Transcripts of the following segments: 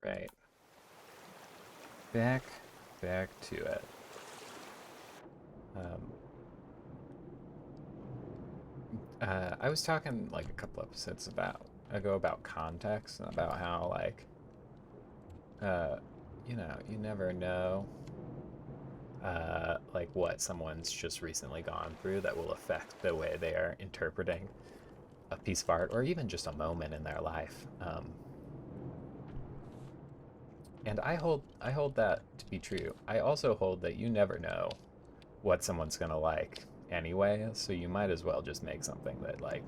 Right. Back, back to it. Um, I was talking like a couple episodes ago about context and about how uh, you never know like what someone's just recently gone through that will affect the way they are interpreting a piece of art or even just a moment in their life. And I hold that to be true. I also hold that you never know what someone's gonna like anyway, so you might as well just make something that like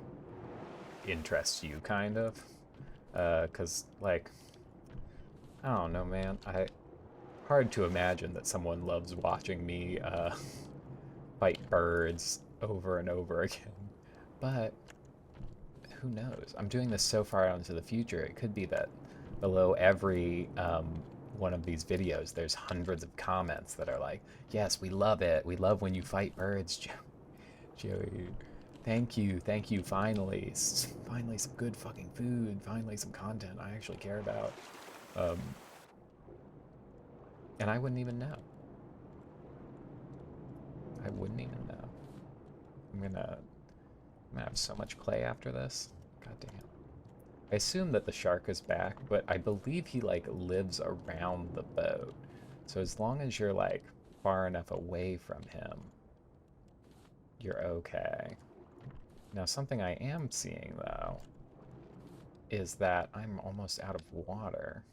interests you kind of. Cause like I don't know, man. I hard to imagine that someone loves watching me fight birds over and over again. But who knows? I'm doing this so far out into the future. It could be that below every one of these videos, there's hundreds of comments that are like, "Yes, we love it. We love when you fight birds, Joey. Thank you. Finally some good fucking food. Finally some content I actually care about." Um, and I wouldn't even know. I wouldn't even know. I'm gonna have so much clay after this. God damn. I assume that the shark is back, but I believe he like lives around the boat. So as long as you're like far enough away from him, you're okay. Now something I am seeing though is that I'm almost out of water,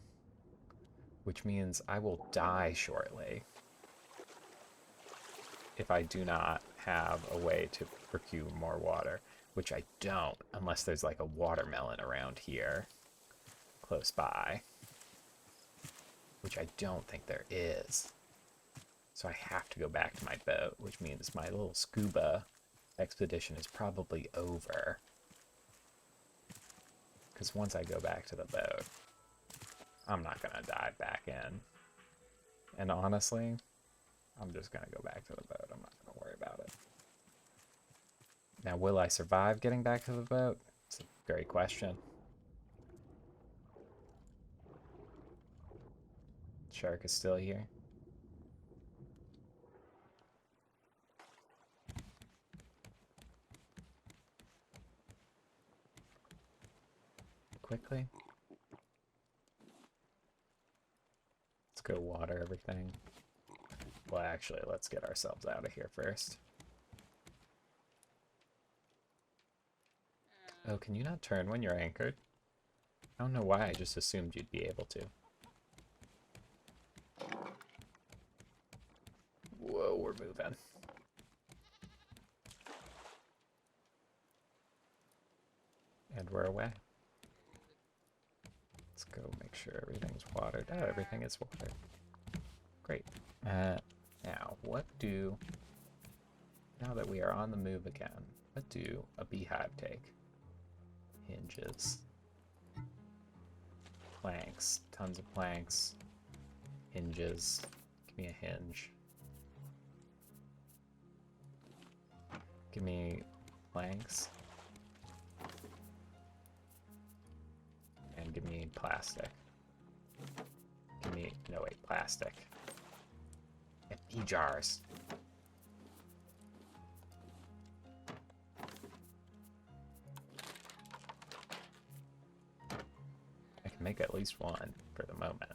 which means I will die shortly if I do not have a way to procure more water, which I don't unless there's like a watermelon around here close by, which I don't think there is. So I have to go back to my boat, which means my little scuba expedition is probably over. Because once I go back to the boat, I'm not going to dive back in. And honestly, I'm just going to go back to the boat. I'm not going to worry about it. Now, will I survive getting back to the boat? It's a great question. Shark is still here. Quickly. Let's go water everything. Well, actually, let's get ourselves out of here first. Oh, can you not turn when you're anchored? I don't know why I just assumed you'd be able to. Whoa, we're moving. And we're away. Let's go make sure everything's watered. Oh, everything is watered. Great. Now, now that we are on the move again, what do a beehive take? Hinges. Planks. Tons of planks. Hinges. Give me a hinge. Give me planks. And give me plastic. No wait, plastic. And bee jars. I can make at least one for the moment.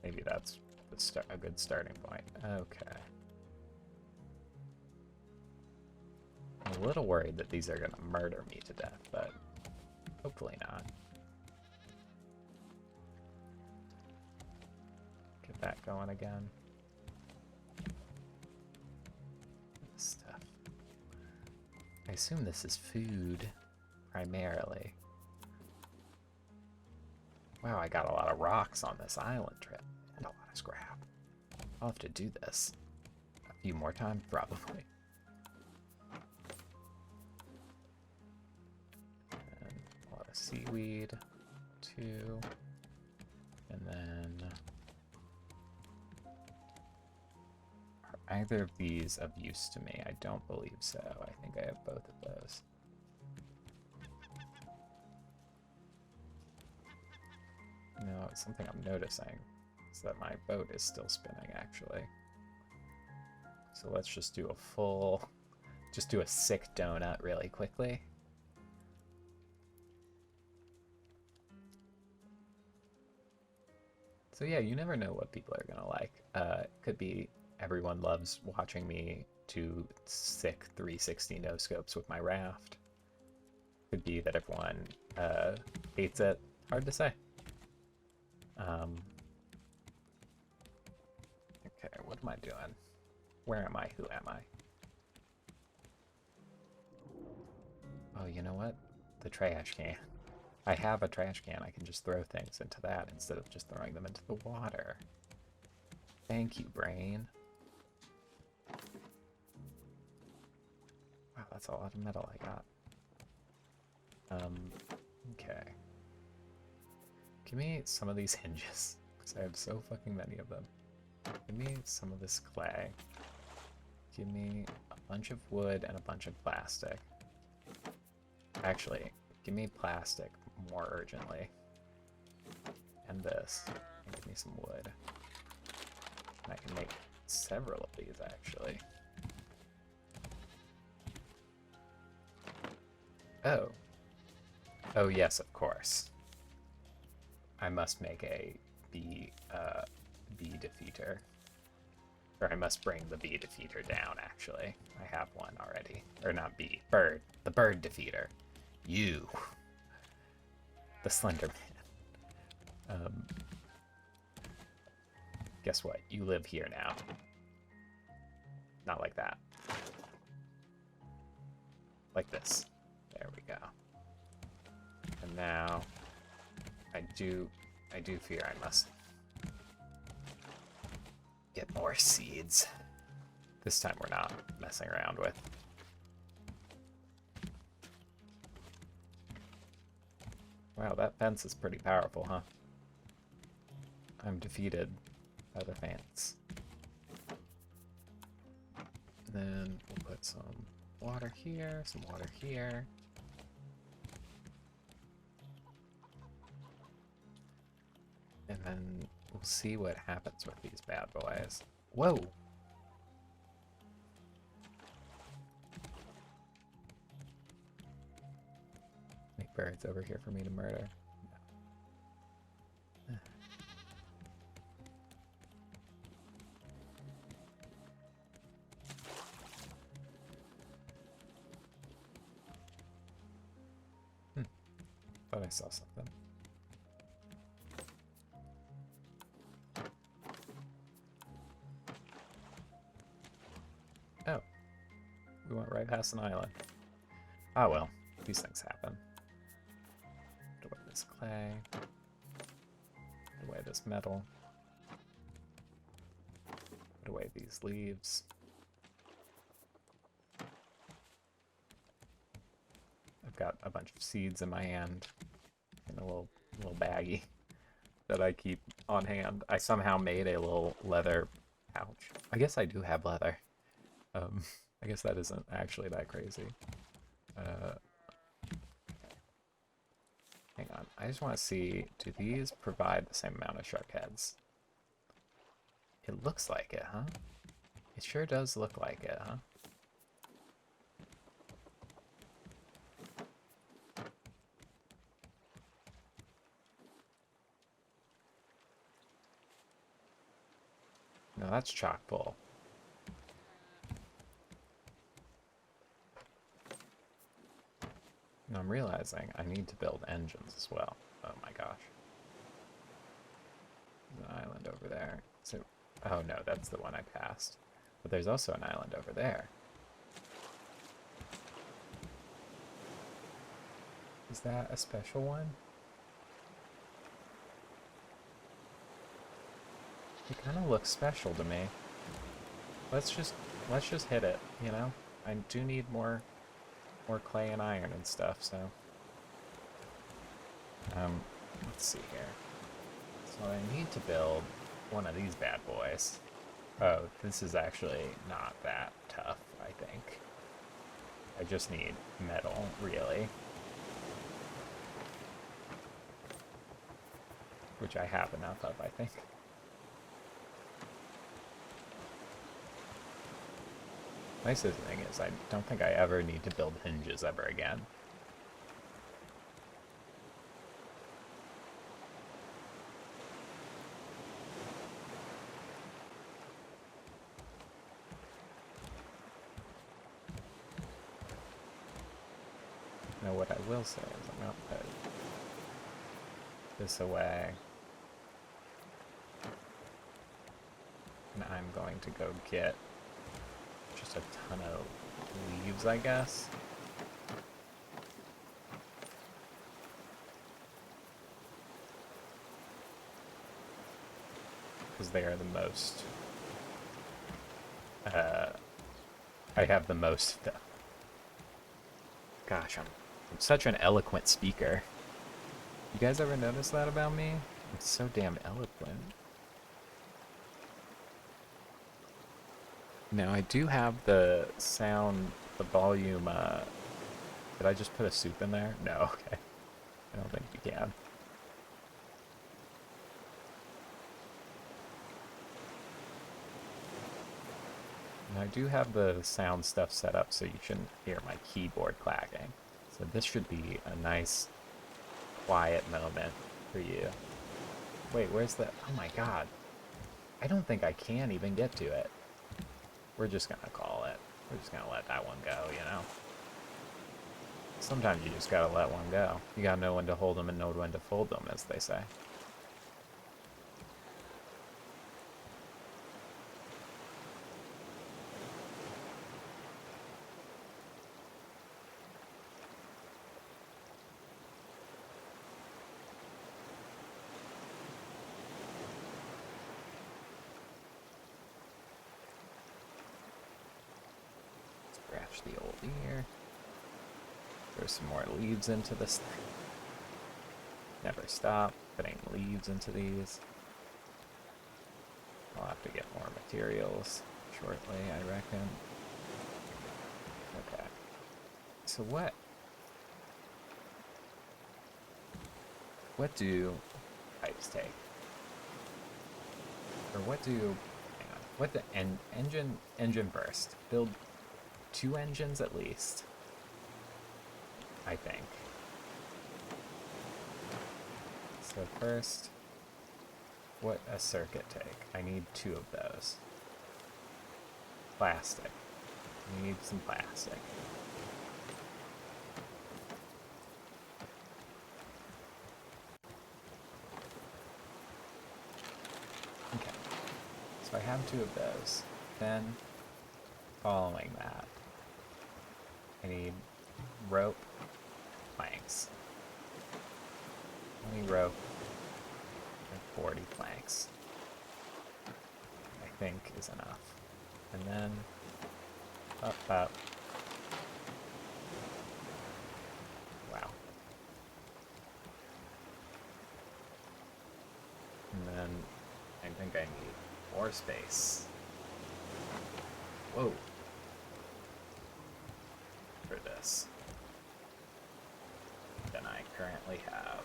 Maybe that's a good starting point. Okay. I'm a little worried that these are going to murder me to death, but hopefully not. Get that going again. This stuff. I assume this is food, primarily. Wow, I got a lot of rocks on this island trip, and a lot of scrap. I'll have to do this a few more times, probably. And a lot of seaweed, too. And then... Are either of these of use to me? I don't believe so. I think I have both of those. You know, something I'm noticing is that my boat is still spinning, actually. So let's just do a just do a sick donut really quickly. So yeah, you never know what people are gonna like. It could be everyone loves watching me do sick 360 no scopes with my raft. Could be that everyone hates it. Hard to say. Okay, what am I doing? Where am I? Who am I? Oh, you know what? The trash can. I have a trash can. I can just throw things into that instead of just throwing them into the water. Thank you, brain. Wow, that's a lot of metal I got. Okay. Give me some of these hinges, because I have so fucking many of them. Give me some of this clay. Give me a bunch of wood and a bunch of plastic. Actually, give me plastic more urgently. And this. And give me some wood. And I can make several of these, actually. Oh. Oh, yes, of course. I must make a bee defeater. Or I must bring the bee defeater down, actually. I have one already. Or not bee, bird. The bird defeater. You. The Slender Man. Guess what? You live here now. Not like that. Like this. There we go. And now, I do fear I must get more seeds. This time we're not messing around with. Wow, that fence is pretty powerful, huh? I'm defeated by the fence. Then we'll put some water here, some water here. And then we'll see what happens with these bad boys. Whoa! Make birds over here for me to murder. No. Thought I saw something. Oh. We went right past an island. Ah well, these things happen. Put away this clay. Put away this metal. Put away these leaves. I've got a bunch of seeds in my hand in a little baggie that I keep on hand. I somehow made a little leather pouch. I guess I do have leather. I guess that isn't actually that crazy. Hang on, I just want to see, do these provide the same amount of shark heads? It looks like it, huh? It sure does look like it, huh? No, that's chock full. Now I'm realizing I need to build engines as well. Oh my gosh. There's an island over there. So, oh no, that's the one I passed. But there's also an island over there. Is that a special one? It kind of looks special to me. Let's just hit it, you know? I do need more clay and iron and stuff, so let's see here. So I need to build one of these bad boys. Oh, this is actually not that tough, I think. I just need metal, really. which I have enough of, I think. Nicest thing is I don't think I ever need to build hinges ever again. Now what I will say is I'm going to put this away. And I'm going to go get just a ton of leaves, I guess. Because they are the most... I have the most... Gosh, I'm such an eloquent speaker. You guys ever notice that about me? I'm so damn eloquent. Now, I do have the sound, the volume, did I just put a soup in there? No, okay. I don't think you can. And I do have the sound stuff set up so you shouldn't hear my keyboard clacking. So this should be a nice, quiet moment for you. Wait, where's the... Oh my god. I don't think I can even get to it. We're just gonna call it. We're just gonna let that one go, you know? Sometimes you just gotta let one go. You gotta know when to hold them and know when to fold them, as they say. Scratch the old ear. Throw some more leaves into this thing. Never stop putting leaves into these. I'll have to get more materials shortly, I reckon. Okay. So what do pipes take? Or what do... Hang on. What the... Engine first. Build 2 engines at least. I think. So first, what a circuit take? I need 2 of those. Plastic. We need some plastic. Okay. So I have 2 of those. Then, following that, I need rope, planks. 20 rope and 40 planks, I think is enough. And then up. Wow. And then I think I need more space. Whoa. For this than I currently have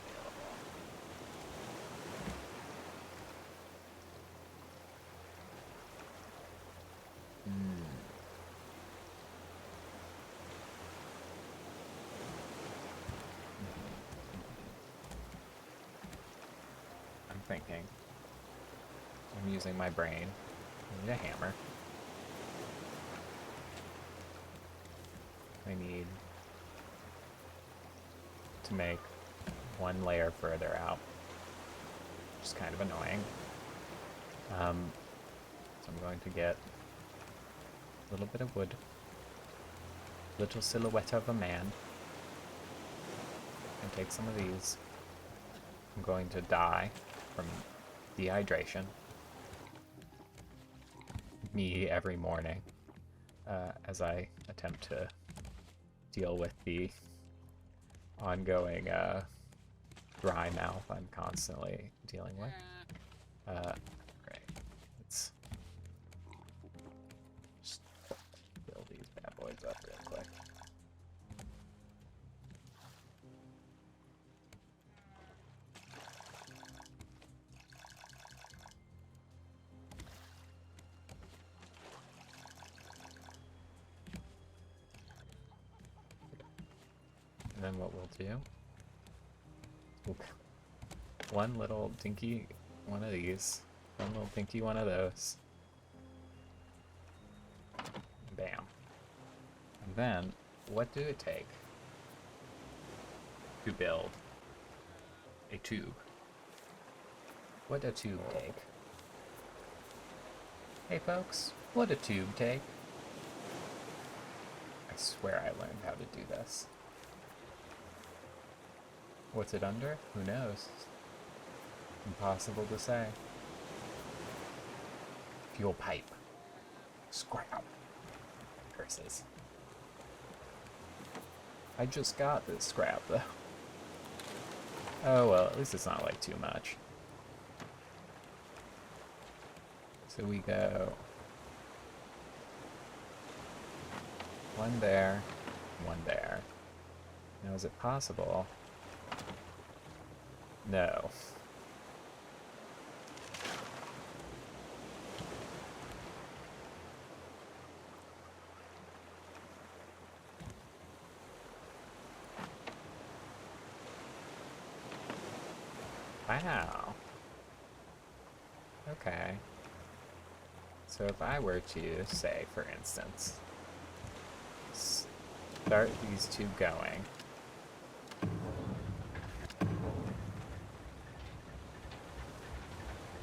available. I'm thinking. I'm using my brain. I need a hammer. I need to make 1 layer further out, which is kind of annoying. So I'm going to get a little bit of wood, little silhouette of a man, and take some of these. I'm going to die from dehydration. Me every morning, as I attempt to deal with the ongoing dry mouth I'm constantly dealing with. Great. Let's just build these bad boys up real quick. then what we'll do, we'll one little dinky one of these, one little dinky one of those. Bam. And then, what do it take to build a tube? What a tube take? Hey folks, what a tube take? I swear I learned how to do this. What's it under? Who knows? Impossible to say. Fuel pipe. Scrap. Curses. I just got this scrap though. Oh well, at least it's not like too much. So we go one there, one there. Now is it possible? No. Wow. Okay. So if I were to, say, for instance, start these two going.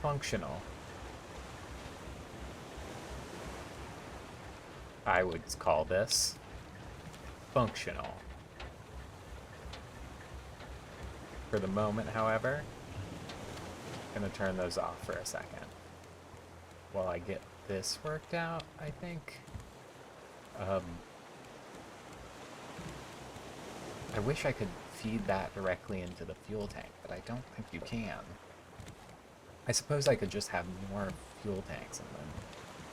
Functional. I would call this functional. For the moment, however, I'm gonna turn those off for a second while I get this worked out, I think. I wish I could feed that directly into the fuel tank, but I don't think you can. I suppose I could just have more fuel tanks and then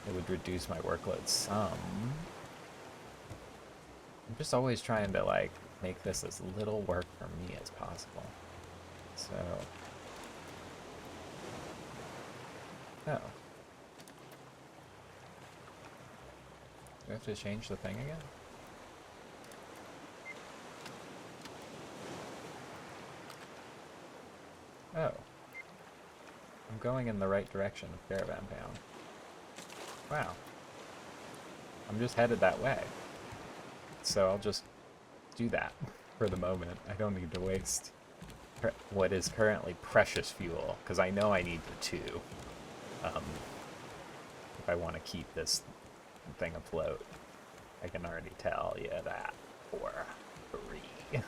it would reduce my workload some. I'm just always trying to like make this as little work for me as possible. So, oh. Do I have to change the thing again? Oh. I'm going in the right direction with Caravan Pound. Wow. I'm just headed that way. So I'll just do that for the moment. I don't need to waste what is currently precious fuel, because I know I need the two. If I want to keep this thing afloat. I can already tell you that for free.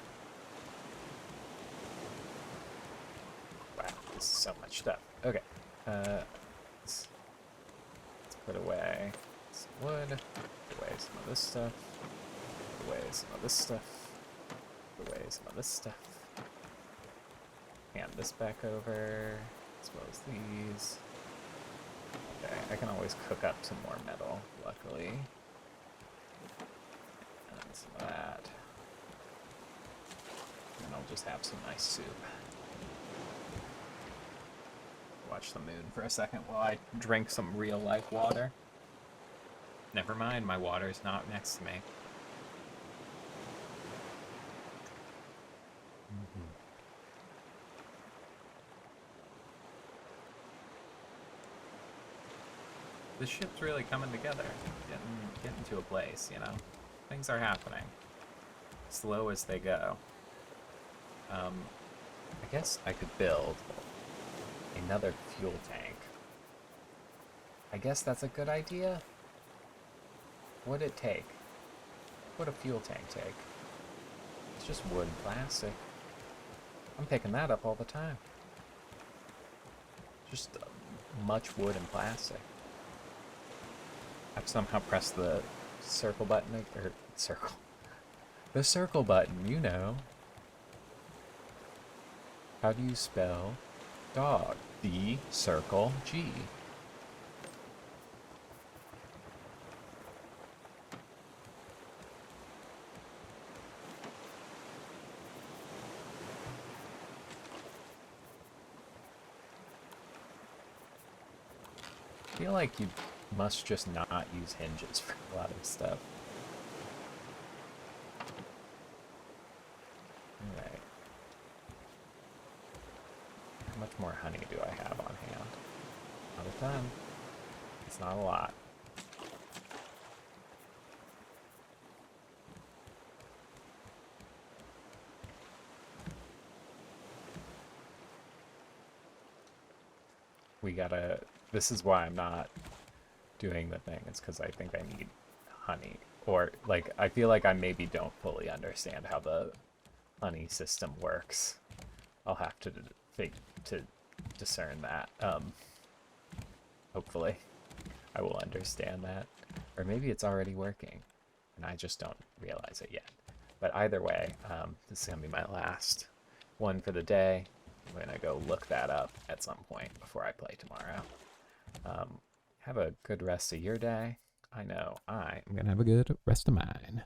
Wow, this is so much stuff. Okay, let's put away some wood, put away some of this stuff, put away some of this stuff, put away some of this stuff. Hand this back over, as well as these. Okay, I can always cook up some more metal, luckily. And some of that. And I'll just have some nice soup. Watch the moon for a second while I drink some real-life water. Never mind, my water's not next to me. This ship's really coming together, getting to a place, you know? Things are happening. Slow as they go. I guess I could build another fuel tank. I guess that's a good idea. What'd it take? What'd a fuel tank take? It's just wood and plastic. I'm picking that up all the time. Just much wood and plastic. I've somehow pressed the circle button, or circle. The circle button, you know. How do you spell dog? D, circle, G. I feel like you must just not use hinges for a lot of stuff. How much more honey do I have on hand? Not a ton. It's not a lot. We gotta... This is why I'm not doing the thing. It's because I think I need honey. Or, like, I feel like I maybe don't fully understand how the honey system works. I'll have to discern that. Hopefully, I will understand that. Or maybe it's already working, and I just don't realize it yet. But either way, this is going to be my last one for the day. I'm going to go look that up at some point before I play tomorrow. Have a good rest of your day. I know I am going to have a good rest of mine.